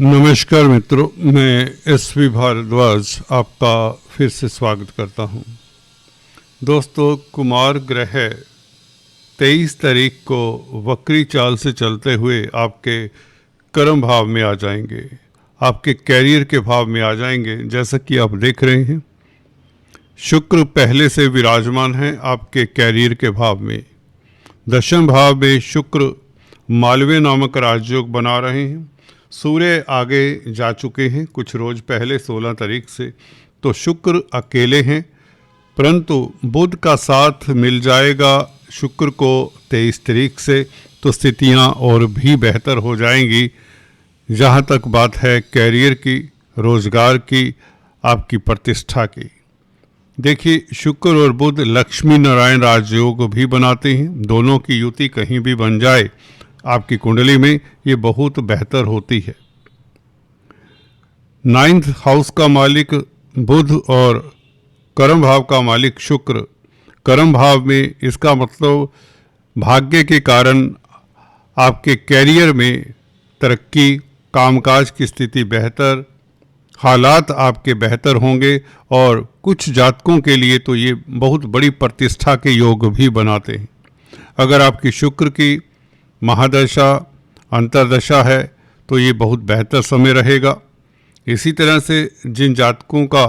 नमस्कार मित्रों, मैं एसवी भारद्वाज आपका फिर से स्वागत करता हूं। दोस्तों, कुमार ग्रह 23 तारीख को वक्री चाल से चलते हुए आपके कर्म भाव में आ जाएंगे, आपके कैरियर के भाव में आ जाएंगे। जैसा कि आप देख रहे हैं, शुक्र पहले से विराजमान है आपके कैरियर के भाव में। दशम भाव में शुक्र मालवीय नामक राजयोग बना रहे हैं। सूर्य आगे जा चुके हैं कुछ रोज पहले 16 तारीख से, तो शुक्र अकेले हैं, परंतु बुध का साथ मिल जाएगा शुक्र को 23 तारीख से, तो स्थितियां और भी बेहतर हो जाएंगी। जहां तक बात है कैरियर की, रोजगार की, आपकी प्रतिष्ठा की। देखिए, शुक्र और बुध लक्ष्मी नारायण राजयोग भी बनाते हैं। दोनों की युति कहीं भी बन जाए आपकी कुंडली में, ये बहुत बेहतर होती है। 9th हाउस का मालिक बुध और कर्म भाव का मालिक शुक्र कर्म भाव में, इसका मतलब भाग्य के कारण आपके कैरियर में तरक्की, कामकाज की स्थिति बेहतर, हालात आपके बेहतर होंगे। और कुछ जातकों के लिए तो ये बहुत बड़ी प्रतिष्ठा के योग भी बनाते हैं। अगर आपकी शुक्र की महादशा अंतरदशा है तो ये बहुत बेहतर समय रहेगा। इसी तरह से जिन जातकों का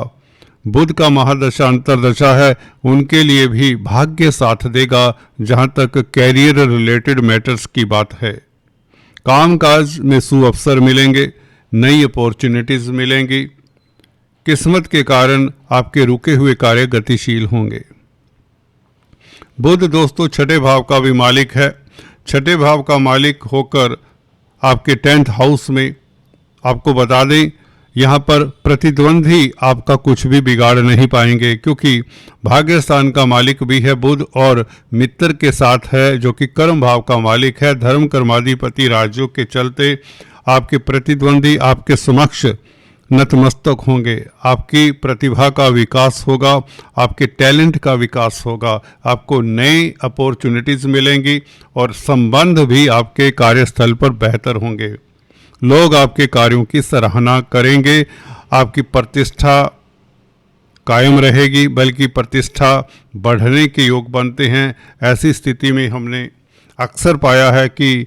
बुध का महादशा अंतरदशा है, उनके लिए भी भाग्य साथ देगा। जहाँ तक कैरियर रिलेटेड मैटर्स की बात है, कामकाज में सुअवसर मिलेंगे, नई अपॉर्चुनिटीज़ मिलेंगी। किस्मत के कारण आपके रुके हुए कार्य गतिशील होंगे। बुध दोस्तों छठे भाव का भी मालिक है। छठे भाव का मालिक होकर आपके 10th हाउस में, आपको बता दें, यहाँ पर प्रतिद्वंदी आपका कुछ भी बिगाड़ नहीं पाएंगे, क्योंकि भाग्य स्थान का मालिक भी है बुध और मित्र के साथ है जो कि कर्म भाव का मालिक है। धर्म कर्माधिपति राजयोग के चलते आपके प्रतिद्वंदी आपके समक्ष नतमस्तक होंगे। आपकी प्रतिभा का विकास होगा, आपके टैलेंट का विकास होगा, आपको नई अपॉर्चुनिटीज़ मिलेंगी और संबंध भी आपके कार्यस्थल पर बेहतर होंगे। लोग आपके कार्यों की सराहना करेंगे, आपकी प्रतिष्ठा कायम रहेगी, बल्कि प्रतिष्ठा बढ़ने के योग बनते हैं। ऐसी स्थिति में हमने अक्सर पाया है कि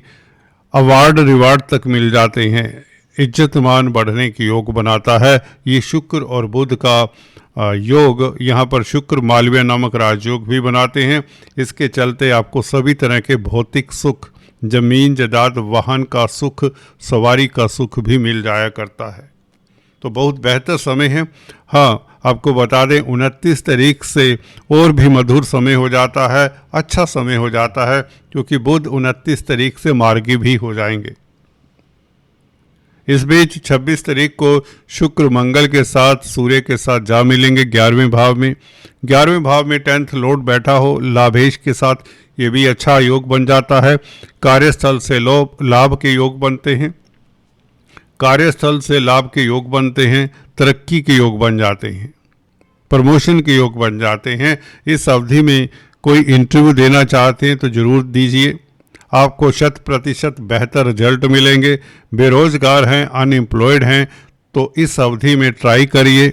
अवार्ड रिवार्ड तक मिल जाते हैं, इज्जत मान बढ़ने की योग बनाता है। ये शुक्र और बुध का योग, यहाँ पर शुक्र मालवीय नामक राजयोग भी बनाते हैं। इसके चलते आपको सभी तरह के भौतिक सुख, जमीन जायदाद, वाहन का सुख, सवारी का सुख भी मिल जाया करता है। तो बहुत बेहतर समय है। हाँ, आपको बता दें 29 तारीख से और भी मधुर समय हो जाता है, अच्छा समय हो जाता है, क्योंकि बुध 29 तारीख से मार्गी भी हो जाएंगे। इस बीच 26 तारीख को शुक्र मंगल के साथ, सूर्य के साथ जा मिलेंगे 11वें भाव में। 11वें भाव में 10th लॉर्ड बैठा हो लाभेश के साथ, ये भी अच्छा योग बन जाता है। कार्यस्थल से लाभ के योग बनते हैं, कार्यस्थल से लाभ के योग बनते हैं, तरक्की के योग बन जाते हैं, प्रमोशन के योग बन जाते हैं। इस अवधि में कोई इंटरव्यू देना चाहते हैं तो ज़रूर दीजिए, आपको 100% बेहतर रिजल्ट मिलेंगे। बेरोजगार हैं, अनएम्प्लॉयड हैं, तो इस अवधि में ट्राई करिए,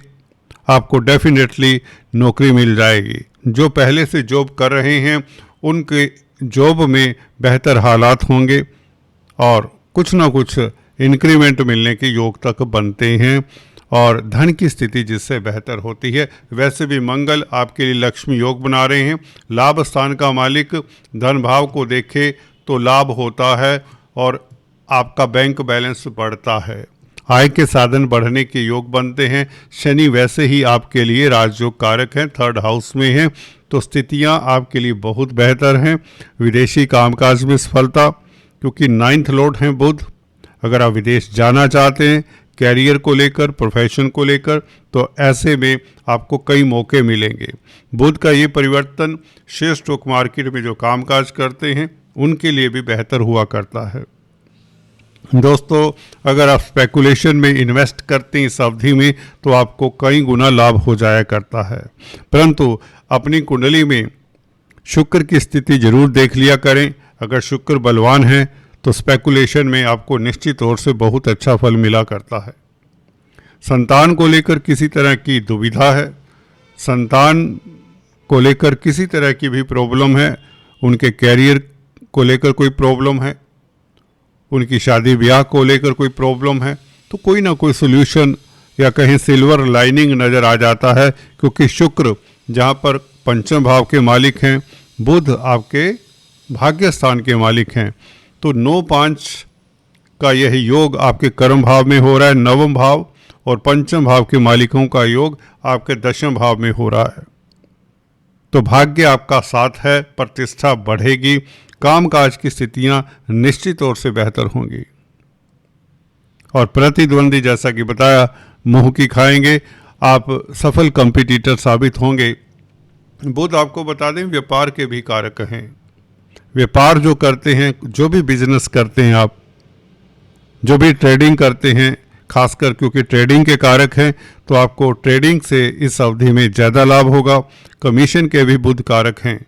आपको डेफिनेटली नौकरी मिल जाएगी। जो पहले से जॉब कर रहे हैं उनके जॉब में बेहतर हालात होंगे और कुछ ना कुछ इंक्रीमेंट मिलने के योग तक बनते हैं और धन की स्थिति जिससे बेहतर होती है। वैसे भी मंगल आपके लिए लक्ष्मी योग बना रहे हैं। लाभ स्थान का मालिक धन भाव को देखे तो लाभ होता है और आपका बैंक बैलेंस बढ़ता है, आय के साधन बढ़ने के योग बनते हैं। शनि वैसे ही आपके लिए राजयोग कारक हैं, 3rd हाउस में हैं, तो स्थितियां आपके लिए बहुत बेहतर हैं। विदेशी कामकाज में सफलता, क्योंकि 9th लॉर्ड हैं बुध। अगर आप विदेश जाना चाहते हैं कैरियर को लेकर, प्रोफेशन को लेकर, तो ऐसे में आपको कई मौके मिलेंगे। बुध का ये परिवर्तन शेयर स्टॉक मार्केट में जो कामकाज करते हैं उनके लिए भी बेहतर हुआ करता है। दोस्तों, अगर आप स्पेकुलेशन में इन्वेस्ट करते हैं इस अवधि में, तो आपको कई गुना लाभ हो जाया करता है। परंतु अपनी कुंडली में शुक्र की स्थिति जरूर देख लिया करें। अगर शुक्र बलवान है तो स्पेकुलेशन में आपको निश्चित तौर से बहुत अच्छा फल मिला करता है। संतान को लेकर किसी तरह की दुविधा है, संतान को लेकर किसी तरह की भी प्रॉब्लम है, उनके कैरियर को लेकर कोई प्रॉब्लम है, उनकी शादी ब्याह को लेकर कोई प्रॉब्लम है, तो कोई ना कोई सोल्यूशन या कहीं सिल्वर लाइनिंग नज़र आ जाता है, क्योंकि शुक्र जहाँ पर पंचम भाव के मालिक हैं, बुध आपके भाग्य स्थान के मालिक हैं, तो 9-5 का यह योग आपके कर्म भाव में हो रहा है, नवम भाव और पंचम भाव के मालिकों का योग आपके दशम भाव में हो रहा है। तो भाग्य आपका साथ है, प्रतिष्ठा बढ़ेगी, कामकाज की स्थितियां निश्चित तौर से बेहतर होंगी। और प्रतिद्वंदी जैसा कि बताया मुंह की खाएंगे, आप सफल कंपटीटर साबित होंगे। बुध आपको बता दें व्यापार के भी कारक हैं। व्यापार जो करते हैं, जो भी बिजनेस करते हैं आप, जो भी ट्रेडिंग करते हैं, खासकर क्योंकि ट्रेडिंग के कारक हैं, तो आपको ट्रेडिंग से इस अवधि में ज़्यादा लाभ होगा। कमीशन के भी बुध कारक हैं,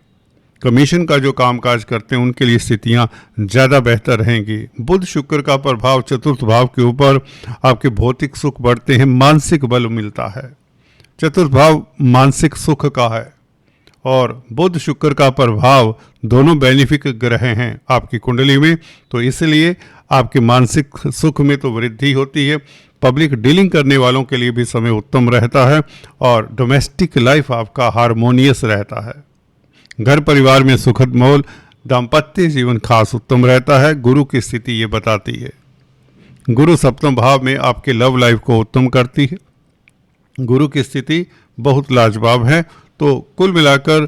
कमीशन का जो कामकाज करते हैं उनके लिए स्थितियां ज़्यादा बेहतर रहेंगी। बुध शुक्र का प्रभाव चतुर्थ भाव के ऊपर, आपके भौतिक सुख बढ़ते हैं, मानसिक बल मिलता है। चतुर्थ भाव मानसिक सुख का है और बुध शुक्र का प्रभाव दोनों बेनिफिक ग्रह हैं आपकी कुंडली में, तो इसलिए आपके मानसिक सुख में तो वृद्धि होती है। पब्लिक डीलिंग करने वालों के लिए भी समय उत्तम रहता है और डोमेस्टिक लाइफ आपका हारमोनियस रहता है। घर परिवार में सुखद माहौल, दाम्पत्य जीवन खास उत्तम रहता है। गुरु की स्थिति ये बताती है, गुरु सप्तम भाव में आपके लव लाइफ को उत्तम करती है। गुरु की स्थिति बहुत लाजवाब है। तो कुल मिलाकर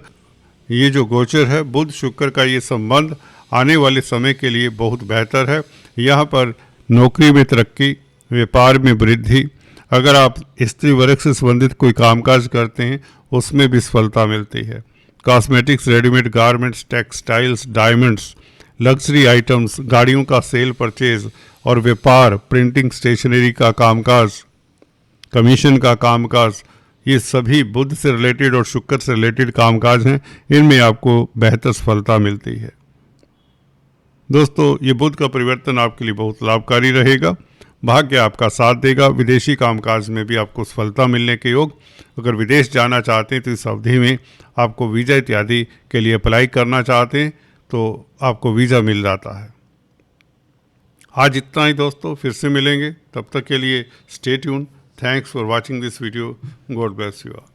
ये जो गोचर है बुध शुक्र का, ये संबंध आने वाले समय के लिए बहुत बेहतर है। यहाँ पर नौकरी में तरक्की, व्यापार में वृद्धि, अगर आप स्त्री वर्ग से संबंधित कोई कामकाज करते हैं उसमें भी सफलता मिलती है। Cosmetics, readymade garments, textiles, diamonds, luxury items, गाड़ियों का सेल परचेज और व्यापार, प्रिंटिंग, स्टेशनरी का कामकाज, कमीशन का कामकाज, ये सभी बुध से रिलेटेड और शुक्र से रिलेटेड कामकाज हैं, इनमें आपको बेहतर सफलता मिलती है। दोस्तों, ये बुध का परिवर्तन आपके लिए बहुत लाभकारी रहेगा, भाग्य आपका साथ देगा। विदेशी कामकाज में भी आपको सफलता मिलने के योग। अगर विदेश जाना चाहते हैं तो इस अवधि में आपको वीज़ा इत्यादि के लिए अप्लाई करना चाहते हैं तो आपको वीज़ा मिल जाता है। आज इतना ही दोस्तों, फिर से मिलेंगे, तब तक के लिए stay tune. Thanks for watching this video. God bless you all.